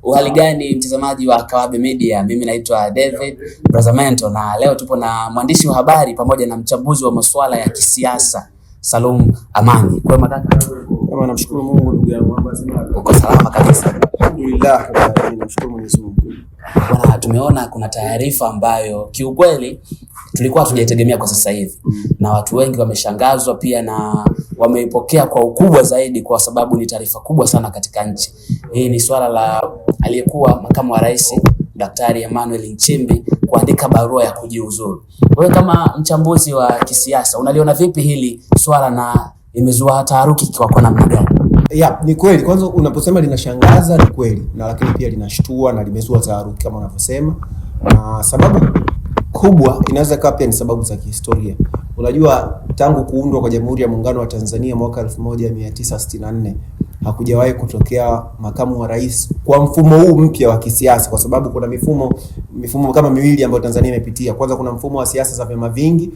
Uhali gani mtazamaji wa Kawabe Media? Mimi naitwa David Brazamento na leo tupo na mwandishi wa habari pamoja na mchambuzi wa masuala ya kisiasa Salum Amani. Kwa kaka, kama namshukuru Mungu ndugu yangu, uko salama kabisa? Alhamdulillah, namshukuru Mwenyezi Mungu. Bwana, tumeona kuna taarifa ambayo kiukweli tulikuwa tujaitegemea kwa sasa hivi, na watu wengi wameshangazwa pia na wameipokea kwa ukubwa zaidi, kwa sababu ni taarifa kubwa sana katika nchi. Hii ni swala la aliyekuwa makamu wa rais Daktari Emmanuel Nchimbi kuandika barua ya kujiuzulu. Wewe kama mchambuzi wa kisiasa unaliona vipi hili swala na imezua taharuki kwa namna gani? Ni kweli, kwanza unaposema linashangaza ni kweli, na lakini pia linashtua na limezua taharuki kama unavyosema. Na sababu kubwa inaweza kuwa pia ni sababu za kihistoria. Unajua, tangu kuundwa kwa Jamhuri ya Muungano wa Tanzania mwaka 1964 hakujawahi kutokea makamu wa rais kwa mfumo huu mpya wa kisiasa, kwa sababu kuna mifumo kama miwili ambayo Tanzania imepitia. Kwanza kuna mfumo wa siasa za vyama vingi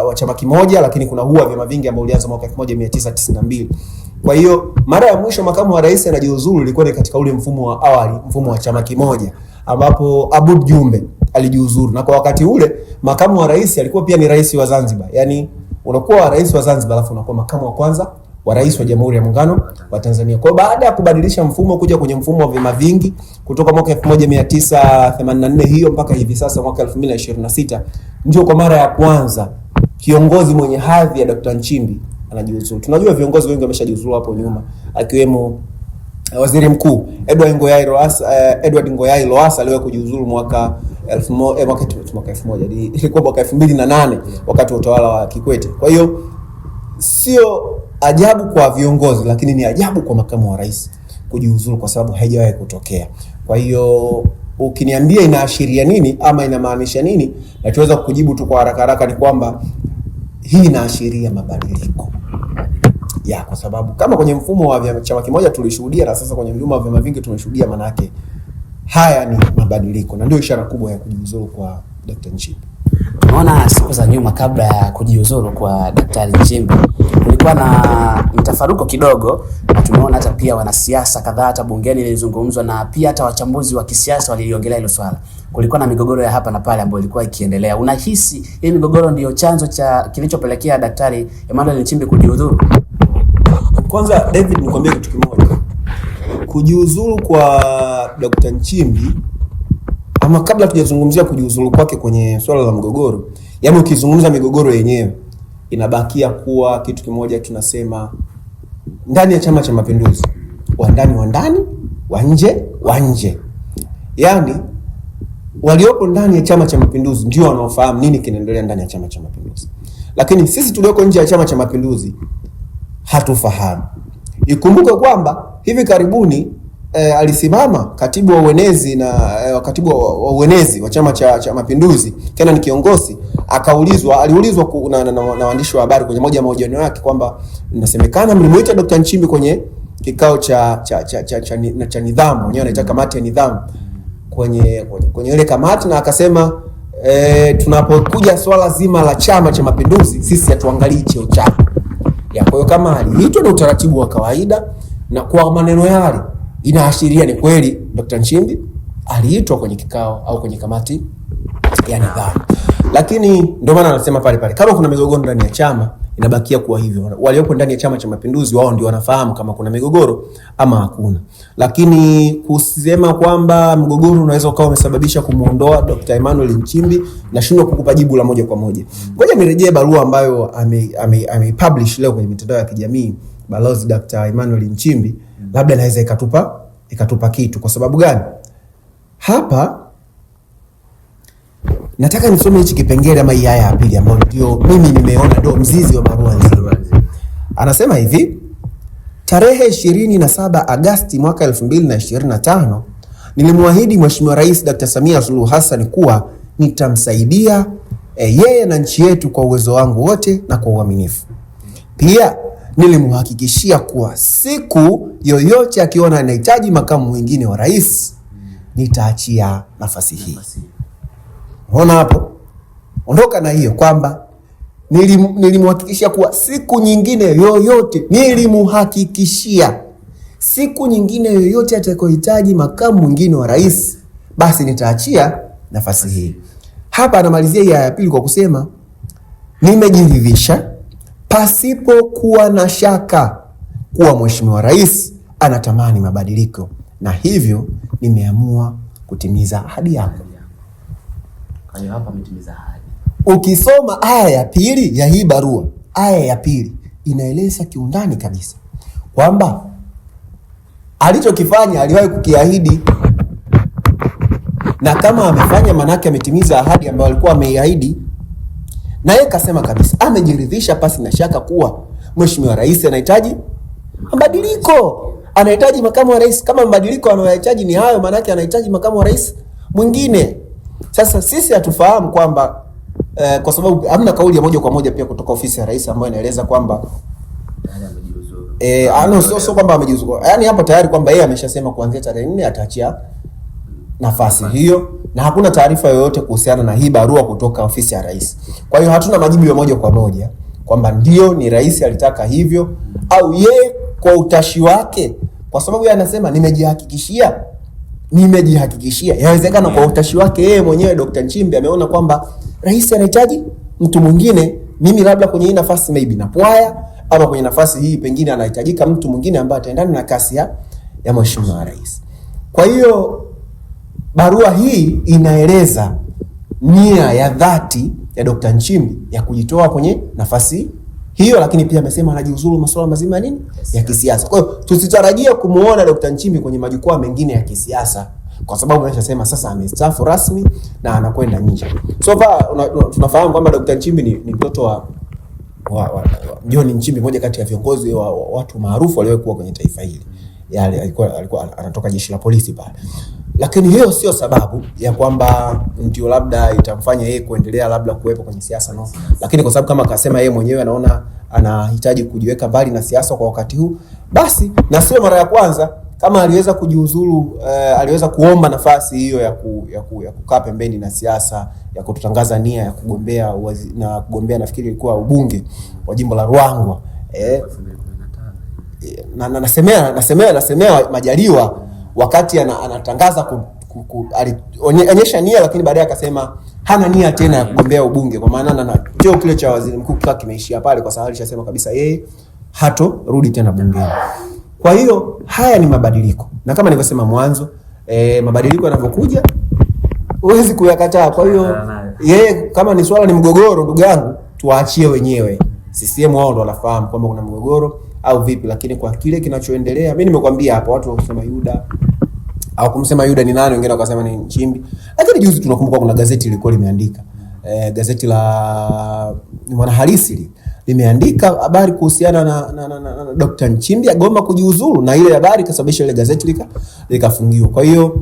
wa chama kimoja, lakini kuna huu wa vyama vingi ambao ulianza mwaka 1992. Kwa hiyo mara ya mwisho makamu wa rais anajiuzulu ilikuwa ni katika ule mfumo wa awali, mfumo wa chama kimoja, ambapo Aboud Jumbe alijiuzulu. Na kwa wakati ule makamu wa rais alikuwa pia ni rais wa Zanzibar. Yaani unakuwa rais wa Zanzibar alafu unakuwa makamu wa kwanza wa rais wa Jamhuri ya Muungano wa Tanzania. Kwa baada ya kubadilisha mfumo kuja kwenye mfumo wa vyama vingi kutoka mwaka 1984 hiyo mpaka hivi sasa mwaka 2026, ndio kwa mara ya kwanza kiongozi mwenye hadhi ya Dr. Nchimbi anajiuzulu. Tunajua viongozi wengi wameshajiuzulu hapo nyuma, akiwemo Waziri Mkuu Edward Ngoyai Lowassa aliwahi kujiuzulu mwaka 2008 wakati wa utawala wa Kikwete. Kwa hiyo sio ajabu kwa viongozi, lakini ni ajabu kwa makamu wa rais kujiuzulu, kwa sababu haijawahi kutokea. Kwa hiyo ukiniambia inaashiria nini ama inamaanisha nini, nachoweza kukujibu tu kwa haraka ni kwamba hii inaashiria mabadiliko. Kwa sababu kama kwenye mfumo wa chama kimoja tulishuhudia, na sasa kwenye mfumo wa vyama vingi tumeshuhudia, manake haya ni mabadiliko, na ndio ishara kubwa ya kujiuzulu kwa Dr. Nchimbi. Tunaona siku za nyuma kabla ya kujiuzulu kwa Daktari Nchimbi kulikuwa na mtafaruko kidogo, na tumeona hata pia wanasiasa kadhaa hata bungeni ilizungumzwa, na pia hata wachambuzi wa kisiasa waliongelea hilo swala. Kulikuwa na migogoro ya hapa na pale ambayo ilikuwa ikiendelea. Unahisi hii migogoro ndio chanzo cha kilichopelekea Daktari Emmanuel Nchimbi kujiuzulu? Kwanza David, nikwambie kitu kimoja. Kujiuzulu kwa Dr. Nchimbi, ama kabla tujazungumzia kujiuzulu kwake kwenye swala la mgogoro, yaani ukizungumza migogoro yenyewe inabakia kuwa kitu kimoja, tunasema ndani ya Chama cha Mapinduzi, wa ndani, wa nje. Yaani waliopo ndani ya Chama cha Mapinduzi ndio wanaofahamu nini kinaendelea ndani ya Chama cha Mapinduzi. Lakini sisi tulioko nje ya Chama cha Mapinduzi hatufahamu. Ikumbuke kwamba hivi karibuni alisimama katibu wa uenezi wa uenezi wa Chama cha Mapinduzi, tena ni kiongozi, aliulizwa na waandishi wa habari kwenye moja ya mahojiano yake kwamba inasemekana mlimuita Dr. Nchimbi kwenye kikao cha nidhamu, wenyewe anaita kamati ya nidhamu, kwenye ile kamati, na akasema tunapokuja swala zima la Chama cha Mapinduzi sisi hatuangalii cheo chako. Kwa hiyo kama aliitwa na utaratibu wa kawaida, na kwa maneno yale inaashiria ni kweli Dr. Nchimbi aliitwa kwenye kikao au kwenye kamati ya nidhamu. Lakini ndio maana anasema pale kama kuna migogoro ndani ya chama inabakia kuwa hivyo. Waliopo ndani ya Chama cha Mapinduzi wao ndio wanafahamu kama kuna migogoro ama hakuna. Lakini kusema kwamba mgogoro unaweza ukawa umesababisha kumuondoa Dr. Emmanuel Nchimbi, nashindwa kukupa jibu la moja kwa moja. Ngoja nirejee barua ambayo publish leo kwenye mitandao ya kijamii Balozi Dr. Emmanuel Nchimbi, labda inaweza ikatupa kitu. Kwa sababu gani? Hapa nataka nisome hichi kipengele ama hii aya ya pili ambayo ndio mimi nimeona ndio mzizi wa barua nzima. Anasema hivi: tarehe 27 Agosti mwaka 2025 nilimwahidi Mheshimiwa Rais Dr. Samia Suluhu Hassan kuwa nitamsaidia yeye na nchi yetu kwa uwezo wangu wote na kwa uaminifu. Pia nilimhakikishia kuwa siku yoyote akiona anahitaji makamu mwingine wa rais nitaachia nafasi hii. Unaona hapo? Ondoka na hiyo kwamba nilimhakikishia kuwa siku nyingine yoyote, nilimhakikishia siku nyingine yoyote atakayohitaji makamu mwingine wa rais, basi nitaachia nafasi hii. Hapa anamalizia hii ya pili kwa kusema nimejiridhisha pasipo kuwa na shaka kuwa Mheshimiwa Rais anatamani mabadiliko, na hivyo nimeamua kutimiza ahadi yangu. Kwa hiyo hapa ametimiza ahadi. Ukisoma aya ya pili ya hii barua, aya ya pili inaeleza kiundani kabisa kwamba alichokifanya aliwahi kukiahidi, na kama amefanya manake ametimiza ahadi ambayo alikuwa ameiahidi. Na yeye kasema kabisa amejiridhisha pasi na shaka kuwa Mheshimiwa Rais anahitaji mabadiliko, anahitaji makamu wa rais. Kama mabadiliko anayohitaji ni hayo, manake anahitaji makamu wa rais mwingine. Sasa sisi hatufahamu kwamba kwa sababu hamna kauli ya moja kwa moja pia kutoka ofisi ya rais ambayo inaeleza kwamba sio kwamba amejiuzuru. Yaani hapo tayari kwamba yeye ameshasema kuanzia tarehe 4 ataachia nafasi hiyo, na hakuna taarifa yoyote kuhusiana na hii barua kutoka ofisi ya rais. Kwa hiyo hatuna majibu ya moja kwa moja kwamba ndio ni rais alitaka hivyo au yeye kwa utashi wake, kwa sababu yeye anasema nimejihakikishia. Yawezekana kwa utashi wake yeye mwenyewe Dr. Nchimbi ameona kwamba rais anahitaji mtu mwingine, mimi labda kwenye hii nafasi maybe napwaya, ama kwenye nafasi hii pengine anahitajika mtu mwingine ambaye ataendana na kasi ya Mheshimiwa Rais. Kwa hiyo barua hii inaeleza nia ya dhati ya Dr. Nchimbi ya kujitoa kwenye nafasi hiyo, lakini pia amesema anajiuzuru masuala mazima nini ya kisiasa. Kwa hiyo tusitarajie kumuona Dr. Nchimbi kwenye majukwaa mengine ya kisiasa, kwa sababu ameshasema sasa amestaafu rasmi na anakwenda nje. So far tunafahamu kwamba Dr. Nchimbi ni mtoto wa John Nchimbi, mmoja kati ya viongozi wa watu maarufu waliokuwa kwenye taifa hili. Yale alikuwa anatoka jeshi la polisi pale. Lakini hiyo sio sababu ya kwamba ndio labda itamfanya yeye kuendelea labda kuwepo kwenye siasa, no. Lakini kwa sababu kama akasema yeye mwenyewe anaona anahitaji kujiweka mbali na siasa kwa wakati huu, basi na sio mara ya kwanza kama aliweza kujiuzuru, aliweza kuomba nafasi hiyo ya kukaa pembeni na siasa, ya kututangaza nia ya kugombea na kugombea nafikiri ilikuwa ubunge wa jimbo la Ruangwa. Na nasemea Majaliwa wakati anatangaza alionyesha nia, lakini baadaye akasema hana nia tena ya kugombea ubunge, kwa maana na cheo kile cha waziri mkuu kimeishia pale, kwa sababu alishasema kabisa yeye hatorudi tena bungeni. Kwa hiyo haya ni mabadiliko, na kama nilivyosema mwanzo, mabadiliko yanapokuja huwezi kuyakataa. Kwa hiyo yeye kama ni swala ni mgogoro, ndugu yangu, tuwaachie wenyewe. CCM wao ndo wanafahamu kwamba kuna mgogoro au vipi, lakini kwa kile kinachoendelea, mimi nimekwambia hapa, watu wakisema Yuda au kumsema Yuda ni nani, wengine wakasema ni Nchimbi. Lakini juzi tunakumbuka kuna gazeti lilikuwa limeandika, gazeti la Mwanahalisi limeandika habari kuhusiana na Dr. Nchimbi agoma kujiuzuru, na ile habari ikasababisha ile gazeti likafungiwa. Kwa hiyo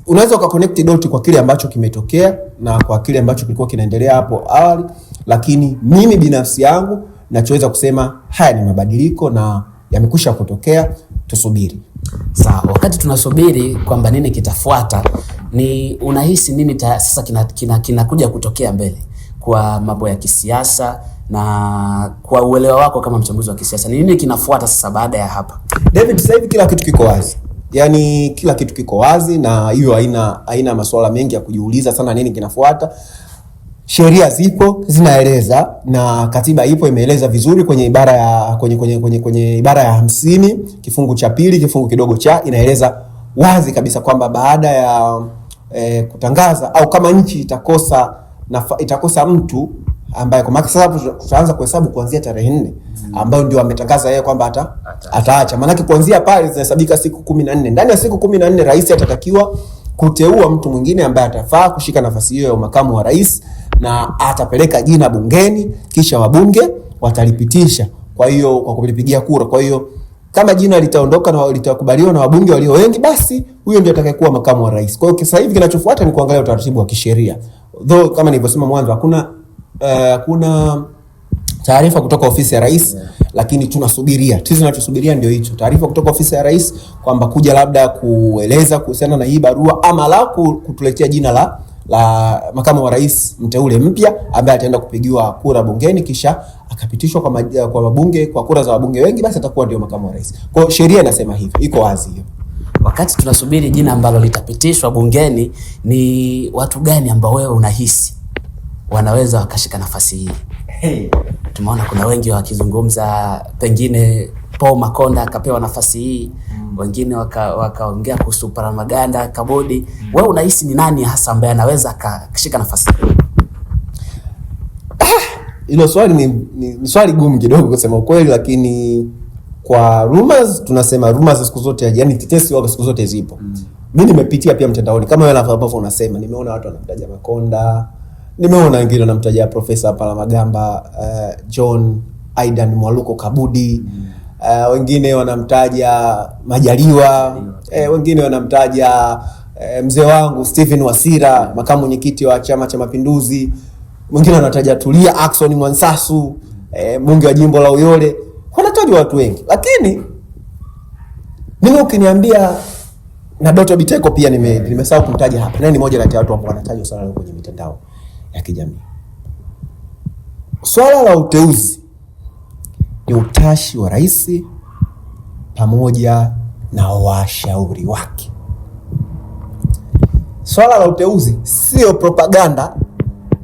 unaweza ukaconnect dot kwa kile ambacho kimetokea na kwa kile ambacho kilikuwa kinaendelea hapo awali, lakini mimi binafsi yangu nachoweza kusema haya ni mabadiliko na yamekwisha kutokea, tusubiri. Sawa, wakati tunasubiri kwamba nini kitafuata, ni unahisi nini sasa kinakuja kutokea mbele kwa mambo ya kisiasa, na kwa uelewa wako kama mchambuzi wa kisiasa, ni nini kinafuata sasa baada ya hapa? David, sasa hivi kila kitu kiko wazi. Yaani kila kitu kiko wazi, na hiyo haina masuala mengi ya kujiuliza sana nini kinafuata. Sheria zipo zinaeleza, na katiba ipo imeeleza vizuri kwenye ibara ya kwenye ibara ya 50 kifungu cha pili kifungu kidogo cha, inaeleza wazi kabisa kwamba baada ya kutangaza au kama nchi itakosa mtu ambaye, kwa maana sasa tutaanza kuhesabu kuanzia tarehe 4 ambayo ndio ametangaza yeye kwamba ataacha. Maana kuanzia pale zinahesabika siku 14. Ndani ya siku 14 rais atatakiwa kuteua mtu mwingine ambaye atafaa kushika nafasi hiyo ya makamu wa rais, na atapeleka jina bungeni, kisha wabunge watalipitisha, kwa hiyo kwa kulipigia kura. Kwa hiyo kama jina litaondoka na litakubaliwa na wabunge walio wengi, basi huyo ndiye atakayekuwa makamu wa rais. Kwa hiyo sasa hivi kinachofuata ni kuangalia utaratibu wa kisheria. Though kama nilivyosema mwanzo, hakuna taarifa kutoka ofisi ya rais, lakini tunasubiria. Sisi tunachosubiria ndio hicho, taarifa kutoka ofisi ya rais kwamba kuja labda kueleza kuhusiana na hii barua, ama la kutuletea jina la la makamu wa rais mteule mpya ambaye ataenda kupigiwa kura bungeni kisha akapitishwa kwa wabunge kwa kura za wabunge wengi, basi atakuwa ndio makamu wa rais. Kwa hiyo sheria inasema hivyo, iko wazi hiyo. Wakati tunasubiri jina ambalo litapitishwa bungeni, ni watu gani ambao wewe unahisi wanaweza wakashika nafasi hii? Tumeona kuna wengi wakizungumza pengine Paul Makonda akapewa nafasi hii, wengine wakaongea kuhusu Palamagamba Kabudi. Wewe unahisi ni nani hasa ambaye anaweza akashika nafasi hii? Hilo swali ni swali gumu kidogo kusema ukweli, lakini kwa rumors tunasema rumors siku zote, yani tetesi wao siku zote zipo. Mimi nimepitia pia mtandaoni kama wewe ambavyo unasema, nimeona watu wanamtaja Makonda, nimeona wengine wanamtaja Profesa Palamagamba, John Aidan Mwaluko Kabudi, wengine wanamtaja Majaliwa, wengine wanamtaja mzee wangu Stephen Wasira, makamu mwenyekiti wa Chama cha Mapinduzi, mwingine wanataja Tulia Ackson Mwansasu, mbunge wa jimbo la Uyole. Wanatajwa watu wengi, lakini mimi ukiniambia na Doto Biteko pia nimesahau kumtaja hapa. Nani mmoja kati ya watu ambao wanatajwa sana kwenye mitandao ya kijamii. Swala la uteuzi ni utashi wa rais pamoja na washauri wake. Swala la uteuzi sio propaganda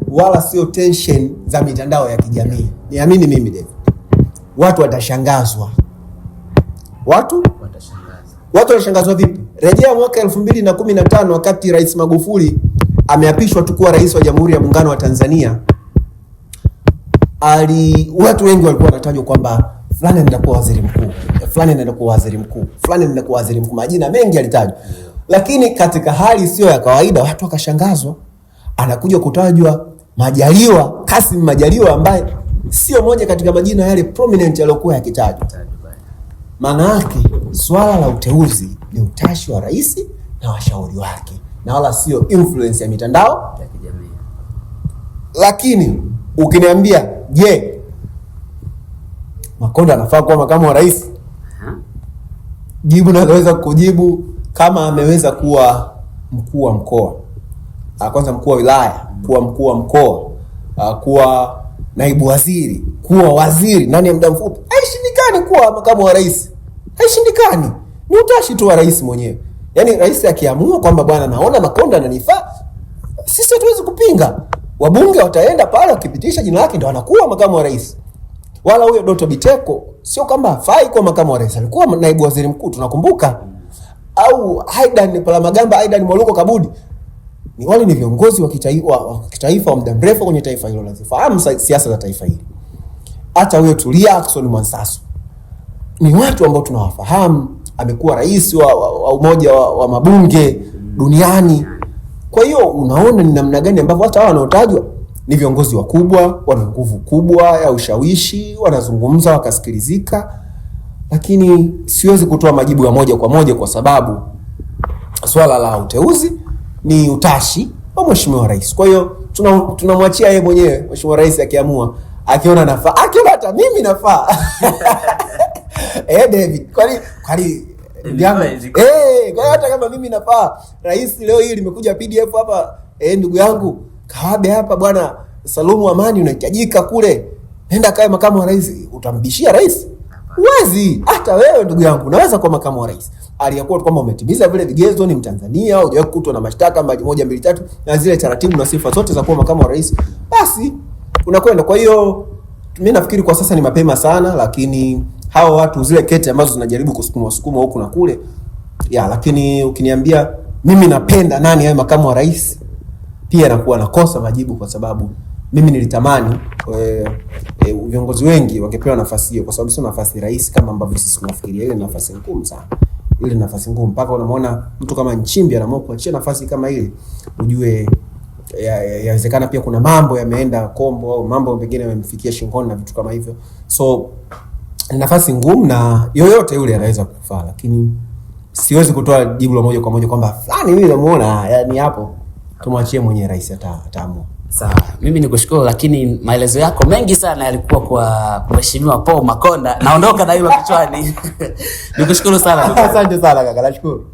wala sio tension za mitandao ya kijamii. Niamini mimi David. Watu watashangazwa. Watu watashangazwa vipi? Rejea mwaka 2015 wakati Rais Magufuli ameapishwa tu kuwa rais wa Jamhuri ya Muungano wa Tanzania. Watu wengi walikuwa wanatajwa kwamba fulani anaenda kuwa waziri mkuu, fulani anaenda kuwa waziri mkuu, fulani anaenda kuwa waziri mkuu. Majina mengi yalitajwa. Lakini katika hali sio ya kawaida watu wakashangazwa. Anakuja kutajwa Majaliwa, Kassim Majaliwa ambaye sio moja katika majina yale prominent yaliokuwa yakitajwa. Maana yake swala la uteuzi ni utashi wa rais na washauri wake, na wala sio influence ya mitandao ya kijamii. Lakini ukiniambia, je, Makonda anafaa kuwa makamu wa rais? Jibu naweza kujibu kama ameweza kuwa mkuu wa mkoa, kwanza mkuu wa wilaya, kuwa mkuu wa mkoa, kuwa naibu waziri, kuwa waziri ndani ya muda mfupi. Haishindikani kuwa makamu wa rais. Haishindikani. Ni utashi tu wa rais mwenyewe. Yaani rais akiamua kwamba bwana naona Makonda ananifaa, sisi hatuwezi kupinga. Wabunge wataenda pale wakipitisha jina lake ndio anakuwa makamu wa rais. Wala huyo Doto Biteko sio kwamba hafai kuwa makamu wa rais, alikuwa naibu waziri mkuu tunakumbuka. Au Aidan Palamagamba, Aidan Mwaluko Kabudi. Ni wale ni viongozi wa kitaifa wa muda mrefu kwenye taifa hilo, lazifahamu siasa za taifa hili. Hata huyo Tulia Ackson Mwansasu ni watu ambao tunawafahamu, amekuwa rais wa umoja wa mabunge duniani. Kwa hiyo unaona ni namna gani ambavyo hata hao wanaotajwa ni viongozi wakubwa, wana nguvu kubwa ya ushawishi, wanazungumza wakasikilizika. Lakini siwezi kutoa majibu ya moja kwa moja kwa sababu swala la uteuzi ni utashi wa Mheshimiwa Rais. Kwa hiyo tunamwachia yeye mwenyewe Mheshimiwa Rais akiamua, akiona nafaa, akiona hata mimi nafaa. David, kwani kwa hata kama mimi nafaa, rais leo hii limekuja PDF hapa, ndugu yangu Kawabe hapa bwana Salumu Amani unahitajika kule, nenda kae makamu wa rais, utambishia rais? Uwezi. Hata wewe ndugu yangu unaweza kuwa makamu wa rais aliyakuwa kwamba umetimiza vile vigezo, ni Mtanzania, hujawahi kukutwa na mashtaka 1 2 3 na zile taratibu na sifa zote za kuwa makamu wa rais, basi unakwenda. Kwa hiyo mimi nafikiri kwa sasa ni mapema sana, lakini hao watu zile kete ambazo zinajaribu kusukuma huku na kule lakini ukiniambia mimi napenda nani awe makamu wa rais, pia nakuwa nakosa majibu kwa sababu mimi nilitamani viongozi wengi wangepewa nafasi hiyo, kwa sababu sio nafasi rahisi kama ambavyo sisi tunafikiria. Ile nafasi ngumu sana. Ile nafasi ngumu mpaka unamwona mtu kama Nchimbi anaamua kuachia nafasi kama ile, ujue yawezekana pia kuna mambo yameenda kombo au mambo mengine yamemfikia shingoni na vitu kama hivyo. So nafasi ngumu na yoyote yule anaweza kufaa, lakini siwezi kutoa jibu la moja kwa moja kwamba fulani mimi namuona, yani hapo tumwachie mwenyewe rais ataamua. Sawa, mimi nikushukuru, lakini maelezo yako mengi sana yalikuwa kwa Mheshimiwa Paul Makonda. Naondoka na hilo kichwani. Nikushukuru sana. Asante sana kaka, nashukuru.